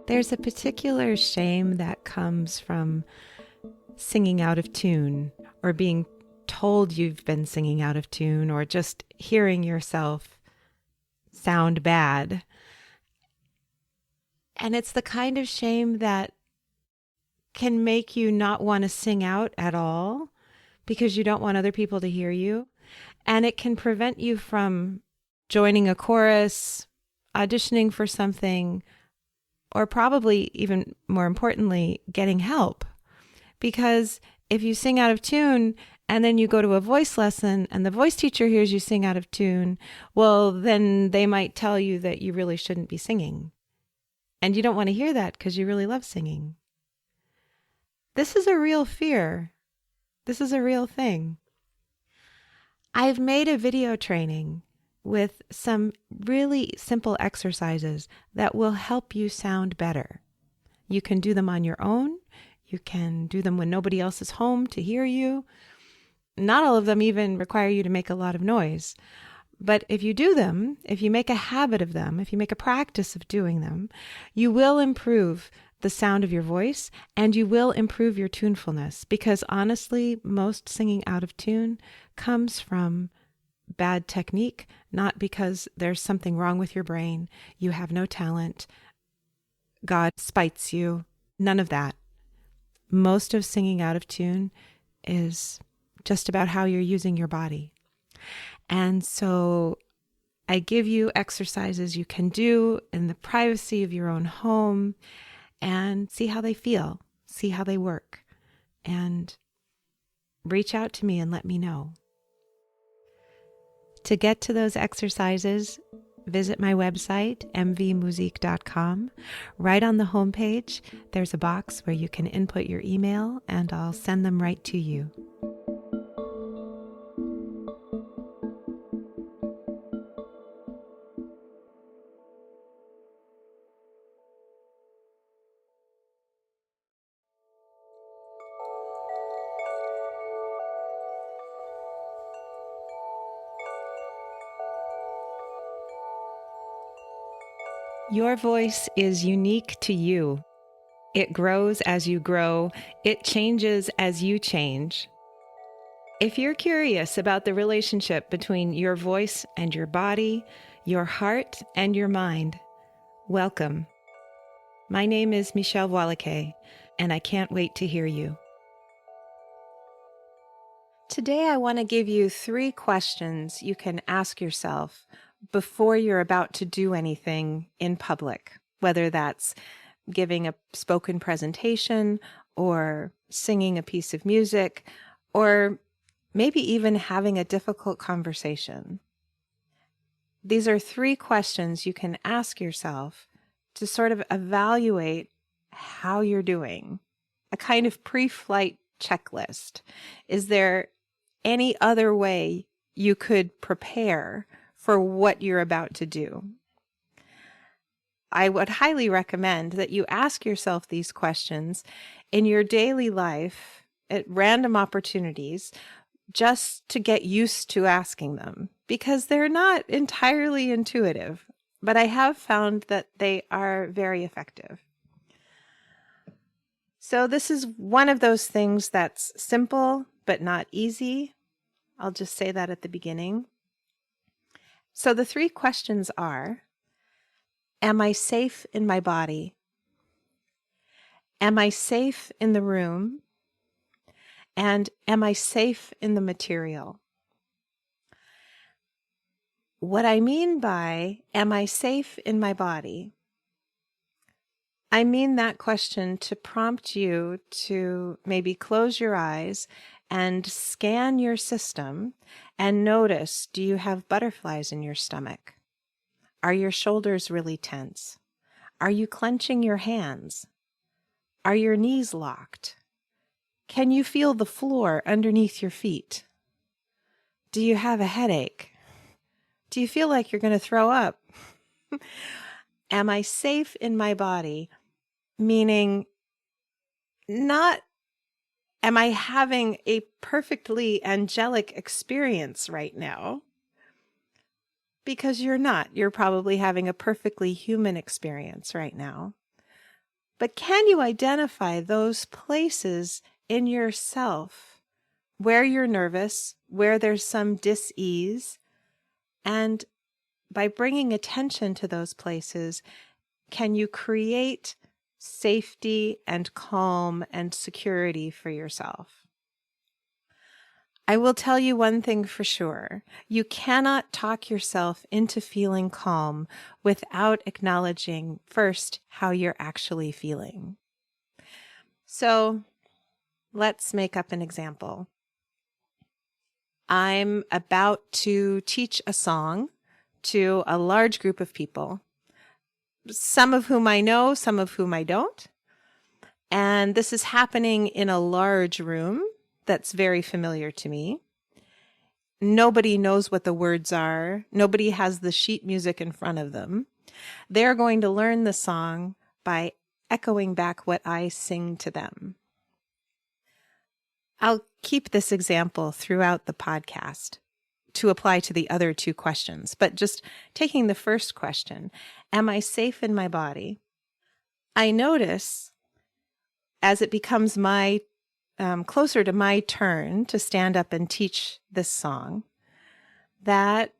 There's a particular shame that comes from singing out of tune or being told you've been singing out of tune or just hearing yourself sound bad. And it's the kind of shame that can make you not want to sing out at all because you don't want other people to hear you. And it can prevent you from joining a chorus, auditioning for something, or probably even more importantly, getting help. Because if you sing out of tune and then you go to a voice lesson and the voice teacher hears you sing out of tune, well, then they might tell you that you really shouldn't be singing. And you don't want to hear that because you really love singing. This is a real fear. This is a real thing. I've made a video training with some really simple exercises that will help you sound better. You can do them on your own. You can do them when nobody else is home to hear you. Not all of them even require you to make a lot of noise. But if you do them, if you make a habit of them, if you make a practice of doing them, you will improve the sound of your voice and you will improve your tunefulness. Because honestly, most singing out of tune comes from bad technique, not because there's something wrong with your brain, you have no talent, God spites you, none of that. Most of singing out of tune is just about how you're using your body. And so I give you exercises you can do in the privacy of your own home and see how they feel, see how they work, and reach out to me and let me know. To get to those exercises, visit my website, mvmusique.com. Right on the homepage, there's a box where you can input your email and I'll send them right to you. Your voice is unique to you. It grows as you grow. It changes as you change. If you're curious about the relationship between your voice and your body, your heart and your mind, welcome. My name is Michelle Wallacay, and I can't wait to hear you. Today I want to give you 3 questions you can ask yourself before you're about to do anything in public, whether that's giving a spoken presentation or singing a piece of music or maybe even having a difficult conversation. These are 3 questions you can ask yourself to sort of evaluate how you're doing, a kind of pre-flight checklist. Is there any other way you could prepare for what you're about to do? I would highly recommend that you ask yourself these questions in your daily life at random opportunities just to get used to asking them, because they're not entirely intuitive, but I have found that they are very effective. So this is one of those things that's simple but not easy. I'll just say that at the beginning. So the 3 questions are, am I safe in my body? Am I safe in the room? And am I safe in the material? What I mean by, am I safe in my body? I mean that question to prompt you to maybe close your eyes and scan your system and notice, do you have butterflies in your stomach? Are your shoulders really tense? Are you clenching your hands? Are your knees locked? Can you feel the floor underneath your feet? Do you have a headache? Do you feel like you're going to throw up? Am I safe in my body? Meaning, not am I having a perfectly angelic experience right now? because you're not. You're probably having a perfectly human experience right now. But can you identify those places in yourself where you're nervous, where there's some dis-ease, and by bringing attention to those places, can you create safety and calm and security for yourself? I will tell you one thing for sure. You cannot talk yourself into feeling calm without acknowledging first how you're actually feeling. So let's make up an example. I'm about to teach a song to a large group of people, some of whom I know, some of whom I don't. And this is happening in a large room that's very familiar to me. Nobody knows what the words are. Nobody has the sheet music in front of them. They're going to learn the song by echoing back what I sing to them. I'll keep this example throughout the podcast to apply to the other two questions, but just taking the first question, am I safe in my body? I notice as it becomes closer to my turn to stand up and teach this song, that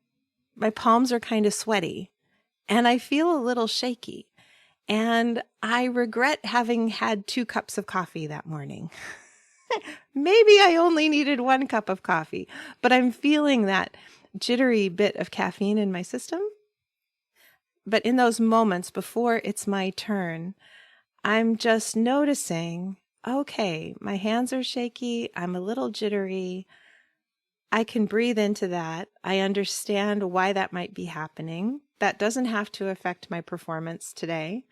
my palms are kind of sweaty and I feel a little shaky. And I regret having had 2 cups of coffee that morning. Maybe I only needed 1 cup of coffee, but I'm feeling that jittery bit of caffeine in my system. But in those moments before it's my turn, I'm just noticing, okay, my hands are shaky. I'm a little jittery. I can breathe into that. I understand why that might be happening. That doesn't have to affect my performance today.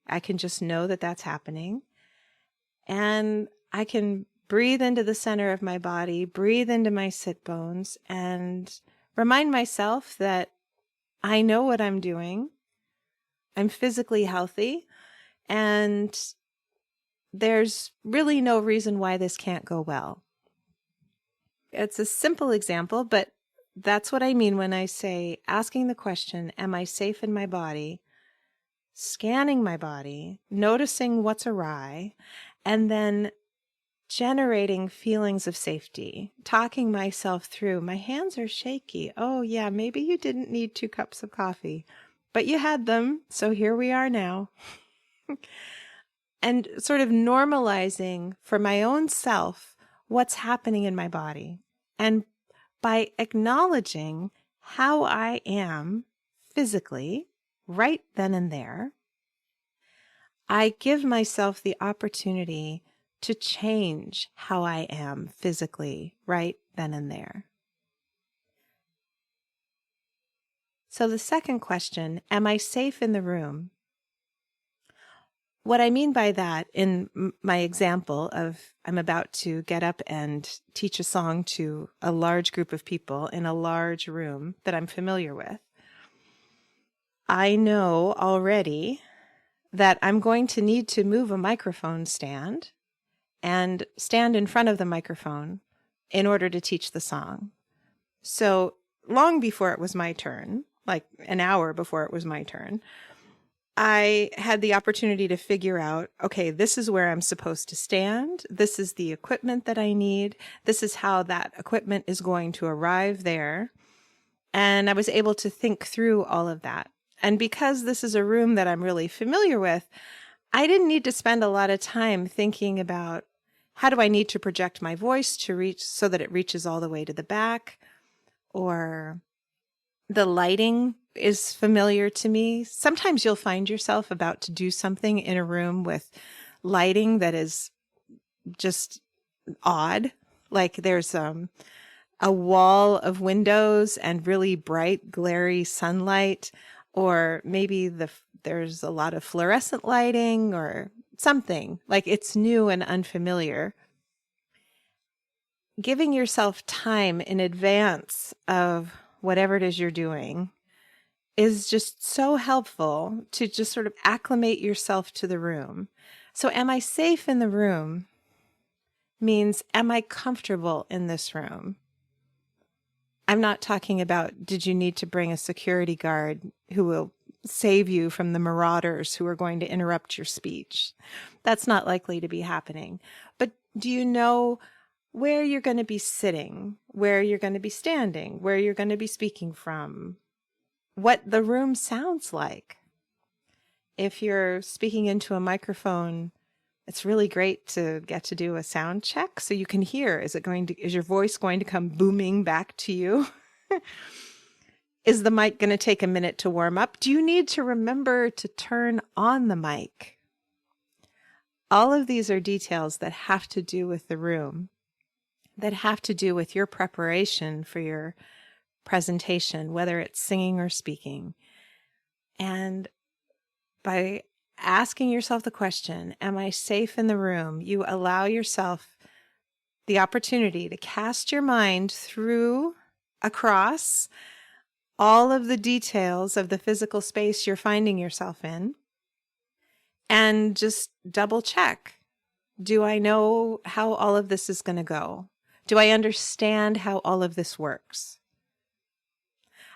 I can just know that that's happening. And I can breathe into the center of my body, breathe into my sit bones, and remind myself that I know what I'm doing. I'm physically healthy, and there's really no reason why this can't go well. It's a simple example, but that's what I mean when I say asking the question, am I safe in my body? Scanning my body, noticing what's awry, and then generating feelings of safety, talking myself through. My hands are shaky. Oh yeah, maybe you didn't need 2 cups of coffee, but you had them. So here we are now. And sort of normalizing for my own self what's happening in my body. And by acknowledging how I am physically right then and there, I give myself the opportunity to change how I am physically right then and there. So the second question, am I safe in the room? What I mean by that in my example of I'm about to get up and teach a song to a large group of people in a large room that I'm familiar with, I know already that I'm going to need to move a microphone stand and stand in front of the microphone in order to teach the song. So long before it was my turn, like an hour before it was my turn, I had the opportunity to figure out, okay, this is where I'm supposed to stand. This is the equipment that I need. This is how that equipment is going to arrive there. And I was able to think through all of that. And because this is a room that I'm really familiar with, I didn't need to spend a lot of time thinking about how do I need to project my voice to reach so that it reaches all the way to the back, or the lighting is familiar to me. Sometimes you'll find yourself about to do something in a room with lighting that is just odd. Like there's a wall of windows and really bright, glary sunlight, or maybe there's a lot of fluorescent lighting or something. Like it's new and unfamiliar. Giving yourself time in advance of whatever it is you're doing is just so helpful to just sort of acclimate yourself to the room. So am I safe in the room means, am I comfortable in this room? I'm not talking about, did you need to bring a security guard who will save you from the marauders who are going to interrupt your speech? That's not likely to be happening. But do you know where you're going to be sitting, where you're going to be standing, where you're going to be speaking from, what the room sounds like? If you're speaking into a microphone, it's really great to get to do a sound check so you can hear. Is your voice going to come booming back to you? Is the mic going to take a minute to warm up? Do you need to remember to turn on the mic? All of these are details that have to do with the room, that have to do with your preparation for your presentation, whether it's singing or speaking. And by asking yourself the question, am I safe in the room? You allow yourself the opportunity to cast your mind across all of the details of the physical space you're finding yourself in, and just double check. Do I know how all of this is going to go? Do I understand how all of this works?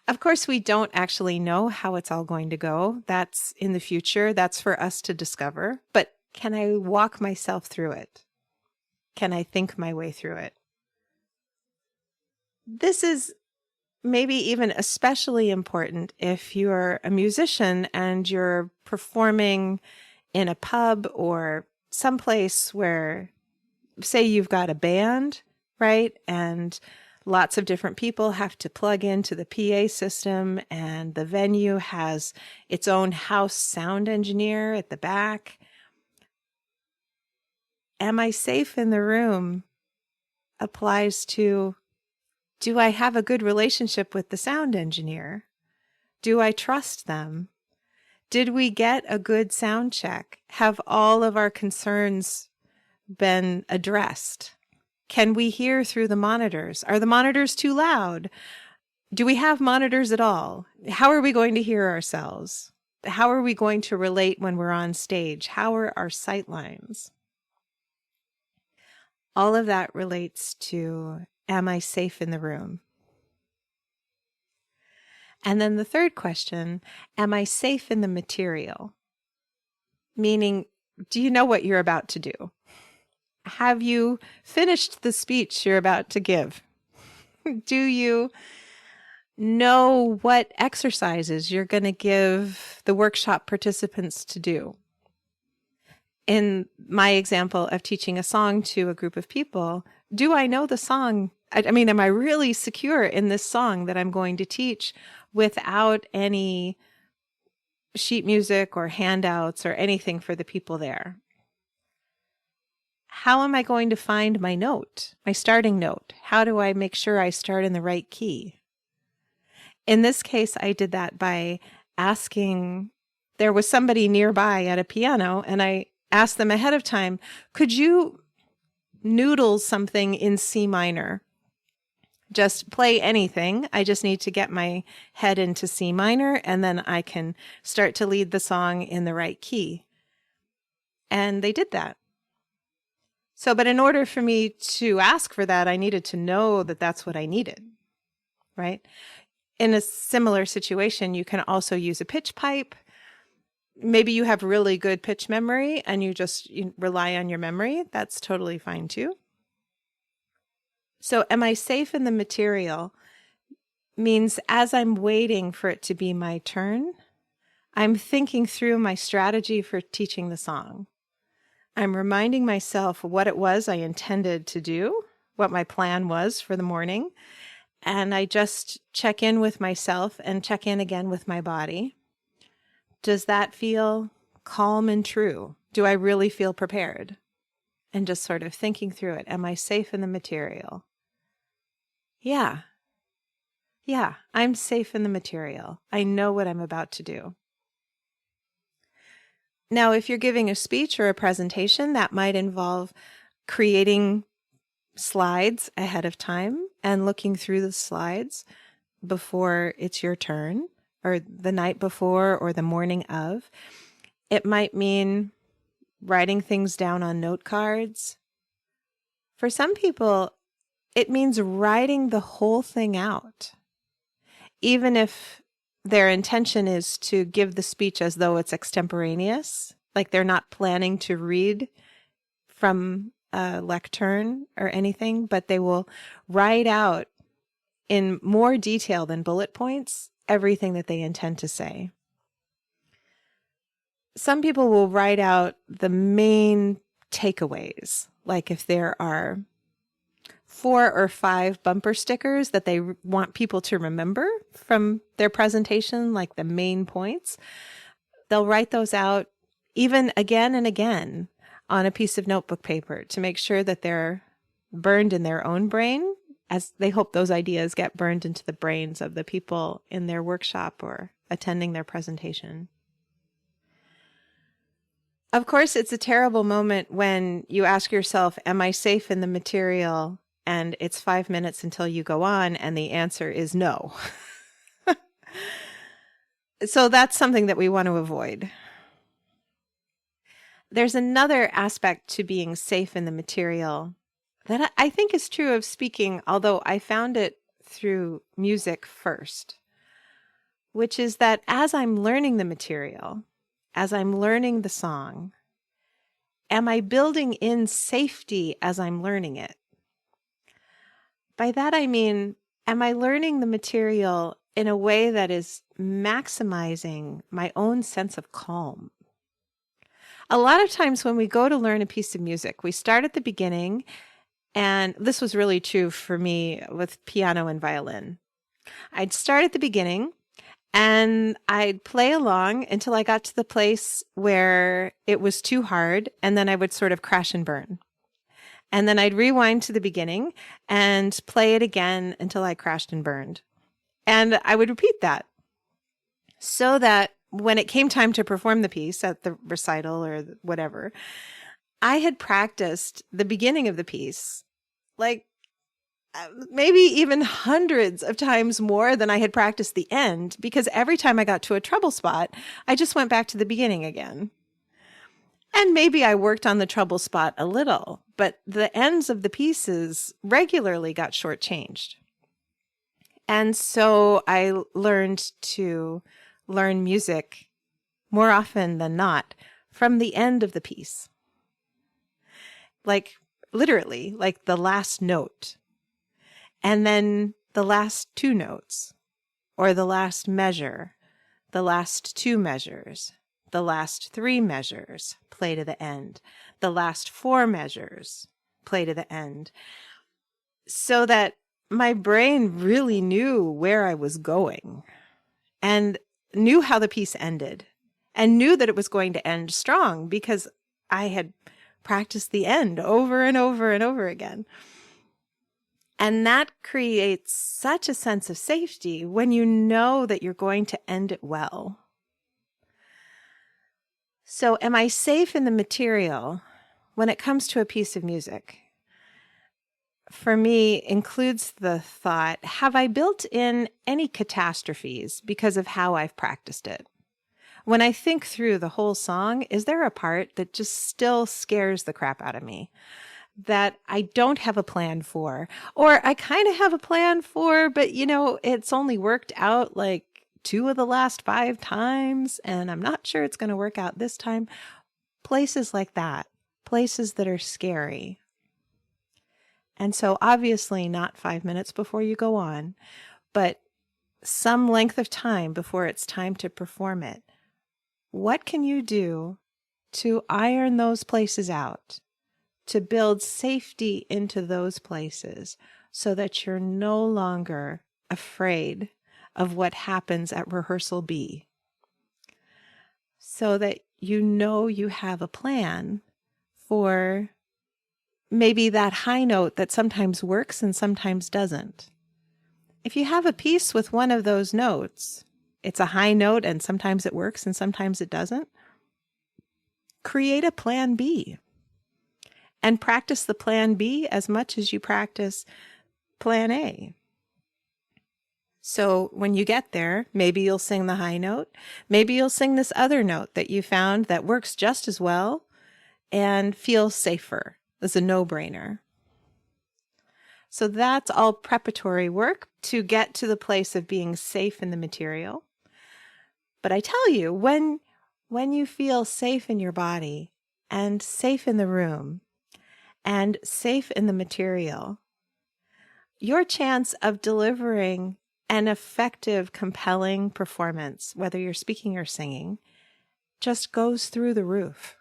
Of course, we don't actually know how it's all going to go. That's in the future. That's for us to discover. But can I walk myself through it? Can I think my way through it? This is maybe even especially important if you're a musician and you're performing in a pub or someplace where, say, you've got a band, right? And lots of different people have to plug into the PA system, and the venue has its own house sound engineer at the back. Am I safe in the room applies to, do I have a good relationship with the sound engineer? Do I trust them? Did we get a good sound check? Have all of our concerns been addressed? Can we hear through the monitors? Are the monitors too loud? Do we have monitors at all? How are we going to hear ourselves? How are we going to relate when we're on stage? How are our sight lines? All of that relates to, am I safe in the room? And then the third question, am I safe in the material? Meaning, do you know what you're about to do? Have you finished the speech you're about to give? Do you know what exercises you're going to give the workshop participants to do? In my example of teaching a song to a group of people, do I know the song? I mean, am I really secure in this song that I'm going to teach without any sheet music or handouts or anything for the people there? How am I going to find my note, my starting note? How do I make sure I start in the right key? In this case, I did that by asking, there was somebody nearby at a piano, and I asked them ahead of time, could you noodle something in C minor? Just play anything. I just need to get my head into C minor, and then I can start to lead the song in the right key. And they did that. So, but in order for me to ask for that, I needed to know that that's what I needed, right? In a similar situation, you can also use a pitch pipe. Maybe you have really good pitch memory and you rely on your memory. That's totally fine too. So am I safe in the material means as I'm waiting for it to be my turn, I'm thinking through my strategy for teaching the song. I'm reminding myself what it was I intended to do, what my plan was for the morning, and I just check in with myself and check in again with my body. Does that feel calm and true? Do I really feel prepared? And just sort of thinking through it. Am I safe in the material? Yeah, I'm safe in the material. I know what I'm about to do. Now, if you're giving a speech or a presentation, that might involve creating slides ahead of time and looking through the slides before it's your turn, or the night before or the morning of. It might mean writing things down on note cards. For some people, it means writing the whole thing out. Even if their intention is to give the speech as though it's extemporaneous, like they're not planning to read from a lectern or anything, but they will write out in more detail than bullet points everything that they intend to say. Some people will write out the main takeaways, like if there are 4 or 5 bumper stickers that they want people to remember from their presentation, like the main points, they'll write those out even again and again on a piece of notebook paper to make sure that they're burned in their own brain, as they hope those ideas get burned into the brains of the people in their workshop or attending their presentation. Of course, it's a terrible moment when you ask yourself, am I safe in the material? And it's 5 minutes until you go on, and the answer is no. So that's something that we want to avoid. There's another aspect to being safe in the material that I think is true of speaking, although I found it through music first, which is that as I'm learning the material, as I'm learning the song, am I building in safety as I'm learning it? By that I mean, am I learning the material in a way that is maximizing my own sense of calm? A lot of times when we go to learn a piece of music, we start at the beginning, and this was really true for me with piano and violin. I'd start at the beginning, and I'd play along until I got to the place where it was too hard, and then I would sort of crash and burn. And then I'd rewind to the beginning and play it again until I crashed and burned. And I would repeat that so that when it came time to perform the piece at the recital or whatever, I had practiced the beginning of the piece like maybe even hundreds of times more than I had practiced the end, because every time I got to a trouble spot, I just went back to the beginning again. And maybe I worked on the trouble spot a little, but the ends of the pieces regularly got shortchanged. And so I learned to learn music more often than not from the end of the piece. Like literally, like the last note. And then the last 2 notes, or the last measure, the last 2 measures, the last 3 measures, play to the end, the last 4 measures, play to the end, so that my brain really knew where I was going and knew how the piece ended and knew that it was going to end strong because I had practiced the end over and over and over again. And that creates such a sense of safety when you know that you're going to end it well. So, am I safe in the material when it comes to a piece of music? For me, includes the thought, have I built in any catastrophes because of how I've practiced it? When I think through the whole song, is there a part that just still scares the crap out of me? That I don't have a plan for, or I kind of have a plan for, but it's only worked out like 2 of the last 5 times, and I'm not sure it's going to work out this time. Places like that, places that are scary. And so obviously not 5 minutes before you go on, but some length of time before it's time to perform it. What can you do to iron those places out? To build safety into those places so that you're no longer afraid of what happens at rehearsal B. So that you have a plan for maybe that high note that sometimes works and sometimes doesn't. If you have a piece with one of those notes, it's a high note and sometimes it works and sometimes it doesn't, create a plan B. And practice the plan B as much as you practice plan A. So when you get there, maybe you'll sing the high note. Maybe you'll sing this other note that you found that works just as well and feels safer. It's a no-brainer. So that's all preparatory work to get to the place of being safe in the material. But I tell you, when you feel safe in your body and safe in the room and safe in the material, your chance of delivering an effective, compelling performance, whether you're speaking or singing, just goes through the roof.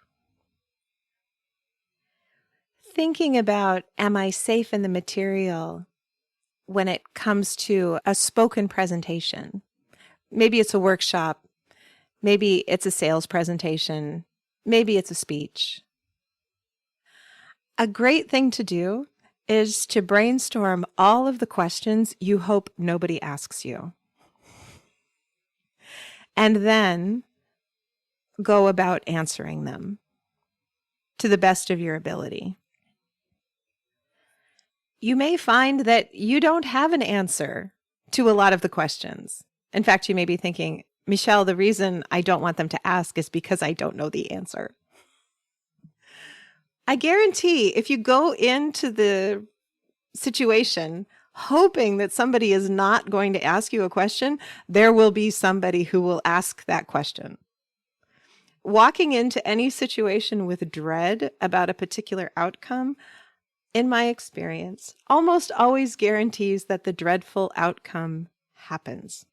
Thinking about, am I safe in the material when it comes to a spoken presentation? Maybe it's a workshop. Maybe it's a sales presentation. Maybe it's a speech. A great thing to do is to brainstorm all of the questions you hope nobody asks you. And then go about answering them to the best of your ability. You may find that you don't have an answer to a lot of the questions. In fact, you may be thinking, Michelle, the reason I don't want them to ask is because I don't know the answer. I guarantee if you go into the situation hoping that somebody is not going to ask you a question, there will be somebody who will ask that question. Walking into any situation with dread about a particular outcome, in my experience, almost always guarantees that the dreadful outcome happens.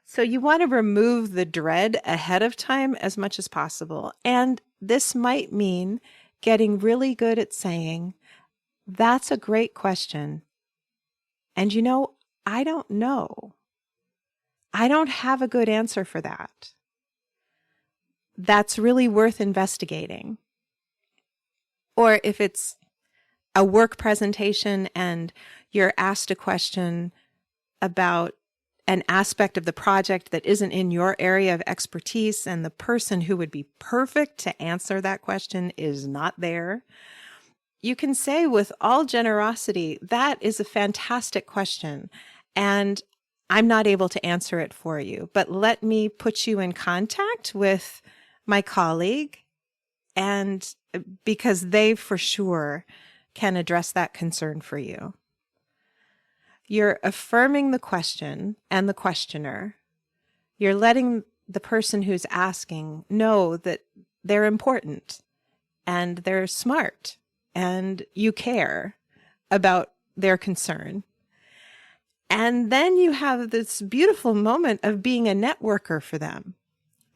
So you want to remove the dread ahead of time as much as possible. And this might mean getting really good at saying, that's a great question. And you know, I don't know. I don't have a good answer for that. That's really worth investigating. Or if it's a work presentation and you're asked a question about an aspect of the project that isn't in your area of expertise and the person who would be perfect to answer that question is not there, you can say with all generosity, that is a fantastic question, and I'm not able to answer it for you, but let me put you in contact with my colleague, and because they for sure can address that concern for you. You're affirming the question and the questioner. You're letting the person who's asking know that they're important and they're smart and you care about their concern. And then you have this beautiful moment of being a networker for them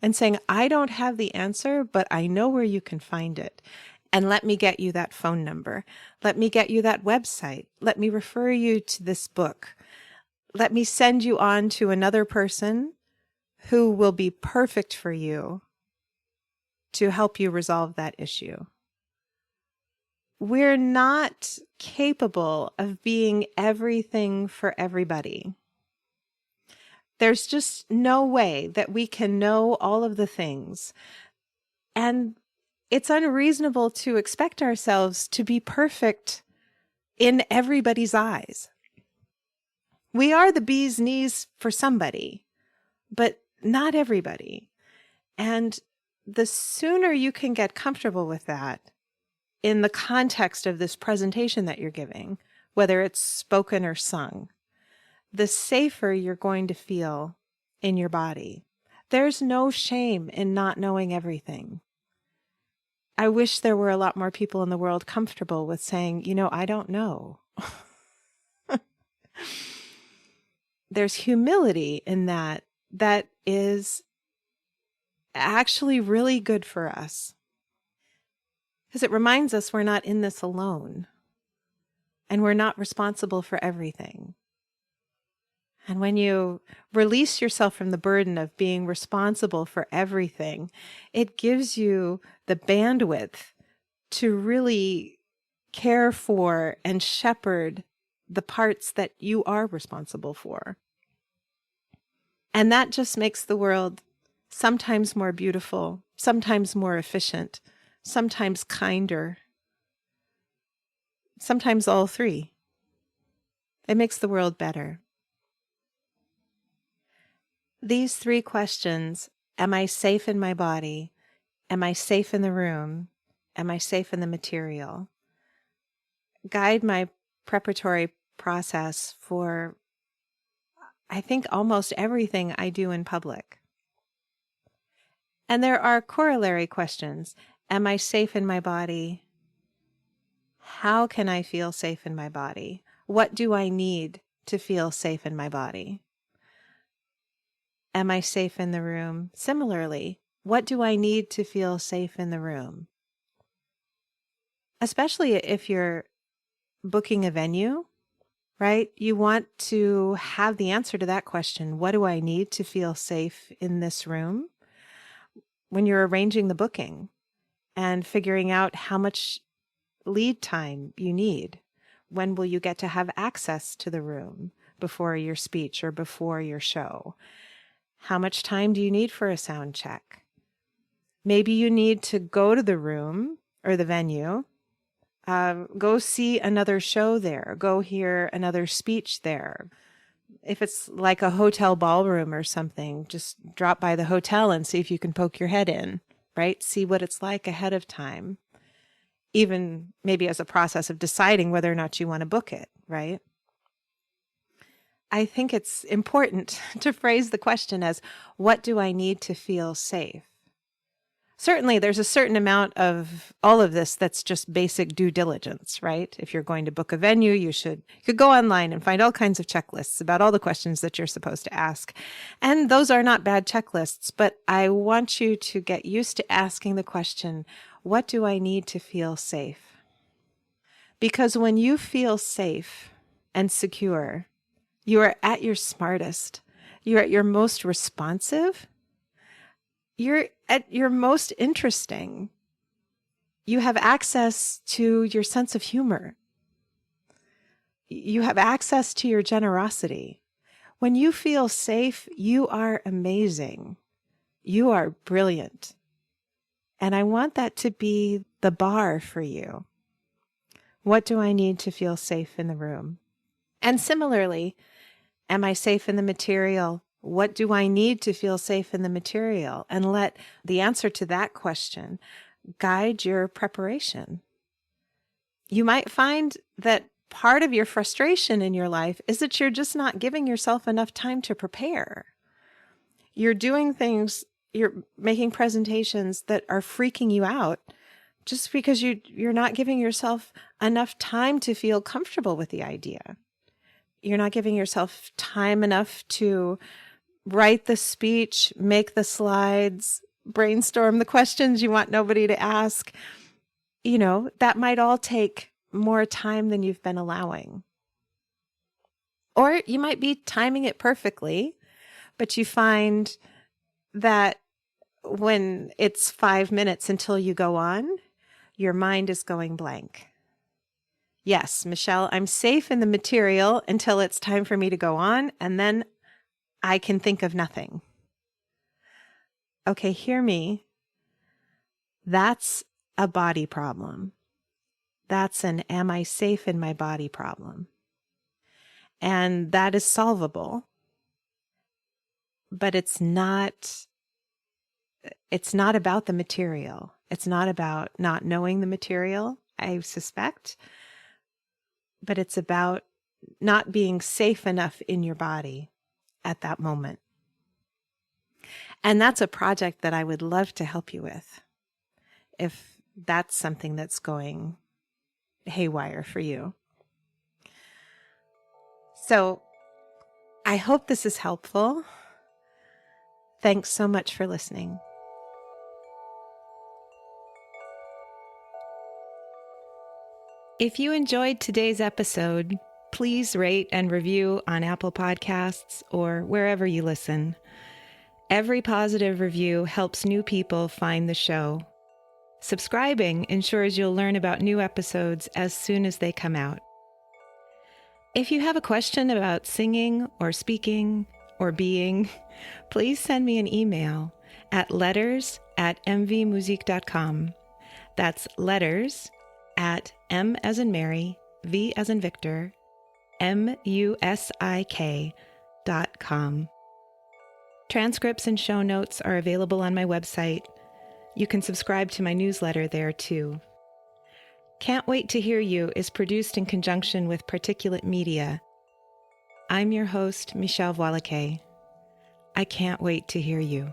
and saying, I don't have the answer, but I know where you can find it. And let me get you that phone number. Let me get you that website. Let me refer you to this book. Let me send you on to another person who will be perfect for you to help you resolve that issue. We're not capable of being everything for everybody. There's just no way that we can know all of the things. And it's unreasonable to expect ourselves to be perfect in everybody's eyes. We are the bee's knees for somebody, but not everybody. And the sooner you can get comfortable with that in the context of this presentation that you're giving, whether it's spoken or sung, the safer you're going to feel in your body. There's no shame in not knowing everything. I wish there were a lot more people in the world comfortable with saying, you know, I don't know. There's humility in that is actually really good for us. Because it reminds us we're not in this alone. And we're not responsible for everything. And when you release yourself from the burden of being responsible for everything, it gives you the bandwidth to really care for and shepherd the parts that you are responsible for. And that just makes the world sometimes more beautiful, sometimes more efficient, sometimes kinder, sometimes all three. It makes the world better. These three questions, am I safe in my body? Am I safe in the room? Am I safe in the material? Guide my preparatory process for, I think, almost everything I do in public. And there are corollary questions. Am I safe in my body? How can I feel safe in my body? What do I need to feel safe in my body? Am I safe in the room? Similarly, what do I need to feel safe in the room? Especially if you're booking a venue, right? You want to have the answer to that question. What do I need to feel safe in this room? When you're arranging the booking and figuring out how much lead time you need, when will you get to have access to the room before your speech or before your show? How much time do you need for a sound check? Maybe you need to go to the room or the venue, go see another show there, go hear another speech there. If it's like a hotel ballroom or something, just drop by the hotel and see if you can poke your head in, right? See what it's like ahead of time, even maybe as a process of deciding whether or not you want to book it, right? I think it's important to phrase the question as, what do I need to feel safe? Certainly, there's a certain amount of all of this that's just basic due diligence, right? If you're going to book a venue, you could go online and find all kinds of checklists about all the questions that you're supposed to ask. And those are not bad checklists, but I want you to get used to asking the question, what do I need to feel safe? Because when you feel safe and secure, you are at your smartest. You're at your most responsive. You're at your most interesting. You have access to your sense of humor. You have access to your generosity. When you feel safe, you are amazing. You are brilliant. And I want that to be the bar for you. What do I need to feel safe in the room? And similarly, am I safe in the material? What do I need to feel safe in the material? And let the answer to that question guide your preparation. You might find that part of your frustration in your life is that you're just not giving yourself enough time to prepare. You're doing things, you're making presentations that are freaking you out just because you're not giving yourself enough time to feel comfortable with the idea. You're not giving yourself time enough to write the speech, make the slides, brainstorm the questions you want nobody to ask. You know, that might all take more time than you've been allowing. Or you might be timing it perfectly, but you find that when it's 5 minutes until you go on, your mind is going blank. Yes, Michelle, I'm safe in the material until it's time for me to go on, and then I can think of nothing. Okay, hear me. That's a body problem. That's an am I safe in my body problem. And that is solvable. But it's not about the material. It's not about not knowing the material, I suspect. But it's about not being safe enough in your body at that moment. And that's a project that I would love to help you with, if that's something that's going haywire for you. So I hope this is helpful. Thanks so much for listening. If you enjoyed today's episode, please rate and review on Apple Podcasts or wherever you listen. Every positive review helps new people find the show. Subscribing ensures you'll learn about new episodes as soon as they come out. If you have a question about singing or speaking or being, please send me an email at letters@mvmusique.com. That's letters at M as in Mary, V as in Victor, MUSIK.com. Transcripts and show notes are available on my website. You can subscribe to my newsletter there too. Can't Wait to Hear You is produced in conjunction with Particulate Media. I'm your host, Michelle Voilacay. I can't wait to hear you.